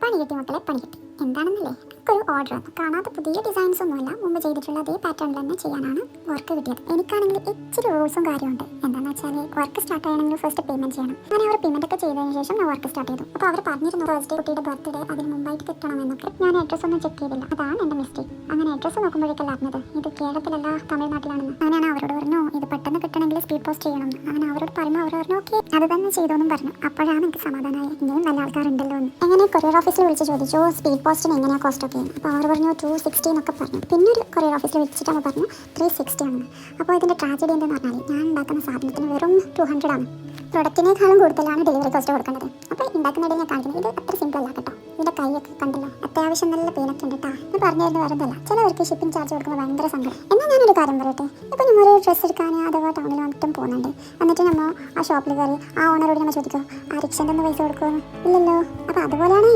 പണി കിട്ടി മക്കളെ, പണി കിട്ടി. എന്താണെന്നല്ലേ, എനിക്കൊരു ഓർഡർ വന്നു. കാണാത്ത പുതിയ ഡിസൈൻസ് ഒന്നുമില്ല, മുമ്പ് ചെയ്തിട്ടുള്ള അതേ പാറ്റേണിൽ തന്നെ ചെയ്യാനാണ് വർക്ക് കിട്ടിയത്. എനിക്കാണെങ്കിൽ ഇച്ചിരി റൂൾസും കാര്യമുണ്ട്. എന്താണെന്ന് വെച്ചാൽ വർക്ക് സ്റ്റാർട്ട് ചെയ്യണമെങ്കിൽ ഫസ്റ്റ് പേയ്മെന്റ് ചെയ്യണം. അങ്ങനെ അവർ പേയ്മെന്റ് ഒക്കെ ചെയ്തതിന് ശേഷം ഞാൻ വർക്ക് സ്റ്റാർട്ട് ചെയ്തു. അപ്പോൾ അവർ പറഞ്ഞിരുന്നു ഫസ്റ്റ് കുട്ടിയുടെ ബർത്ത്ഡേ അതിന് മുമ്പായിട്ട് കിട്ടണമെന്നൊക്കെ. ഞാൻ അഡ്രസ്സ് ഒന്നും ചെക്ക് ചെയ്തില്ല, അതാണ് എൻ്റെ മിസ്റ്റേക്ക്. അങ്ങനെ അഡ്രസ്സ് നോക്കുമ്പോഴേക്കല്ല അറിഞ്ഞത് ഇത് കേരളത്തിലല്ല തമിഴ്നാട്ടിലാണെന്ന്. അങ്ങനെയാണ് അവരോട് പറഞ്ഞു ഇത് പെട്ടെന്ന് കിട്ടണമെങ്കിൽ സ്പീഡ് പോസ്റ്റ് ചെയ്യണം. അങ്ങനെ അവരോട് പറയുമ്പോൾ അവർ പറഞ്ഞു ഓക്കെ അത് തന്നെ ചെയ്തോന്നും പറഞ്ഞു. അപ്പോഴാണ് എനിക്ക് സമാധാനമായി, ഇനിയും നല്ല ആൾക്കാരുണ്ടല്ലോ എന്ന്. എങ്ങനെ കൊറിയർ ഓഫീസിൽ വിളിച്ച് ചോദിച്ചു സ്പീഡ് പോസ്റ്റിന് എങ്ങനെയാണ് കോസ്റ്റ് ഒക്കെ. അപ്പോൾ അവർ പറഞ്ഞു 260 എന്നൊക്കെ പറഞ്ഞു. പിന്നെ ഒരു കൊറിയർ ഓഫീസിൽ വിളിച്ചിട്ടാണ് പറഞ്ഞു 360 ആണെന്ന്. അപ്പോൾ ഇതിൻ്റെ ട്രാജഡി എന്താണെന്ന് പറഞ്ഞാൽ ഞാൻ ഉണ്ടാക്കുന്ന സാധനത്തിന് വെറും 200 ആണ്. പ്രൊഡക്റ്റിനേക്കാളും കൂടുതലാണ് ഡെലിവറി കോസ്റ്റ് കൊടുക്കേണ്ടത്. അപ്പോൾ ഉണ്ടാക്കുന്നിടയിൽ ഞാൻ കാണിക്കുന്നത് ഇത് അത്ര സിമ്പിൾ അല്ല കേട്ടോ. ഇതിൻ്റെ കൈയൊക്കെ കണ്ടല്ലോ, അത്യാവശ്യം നല്ല പെയിനൊക്കെ ഉണ്ട് കേട്ടോ. ഞാൻ പറഞ്ഞിരുന്നു വേറെന്തല്ല, ചിലവർക്ക് ഷിപ്പിംഗ് ചാർജ് കൊടുക്കുമ്പോൾ ഭയങ്കര സങ്കടം. എന്നാൽ ഞാനൊരു കാര്യം പറയട്ടെ, ഇപ്പോൾ നമ്മളൊരു ഡ്രസ്സ് എടുക്കാൻ അഥവാ ടൗണിൽ മറ്റും പോകുന്നുണ്ട്, എന്നിട്ട് നമ്മൾ ആ ഷോപ്പിൽ കയറി ആ ഓണറോട് നമ്മൾ ചോദിക്കുക ആ റിക്ഷൻ്റെ ഒന്ന് പൈസ കൊടുക്കുമോ? ഇല്ലല്ലോ. അപ്പോൾ അതുപോലെയാണ്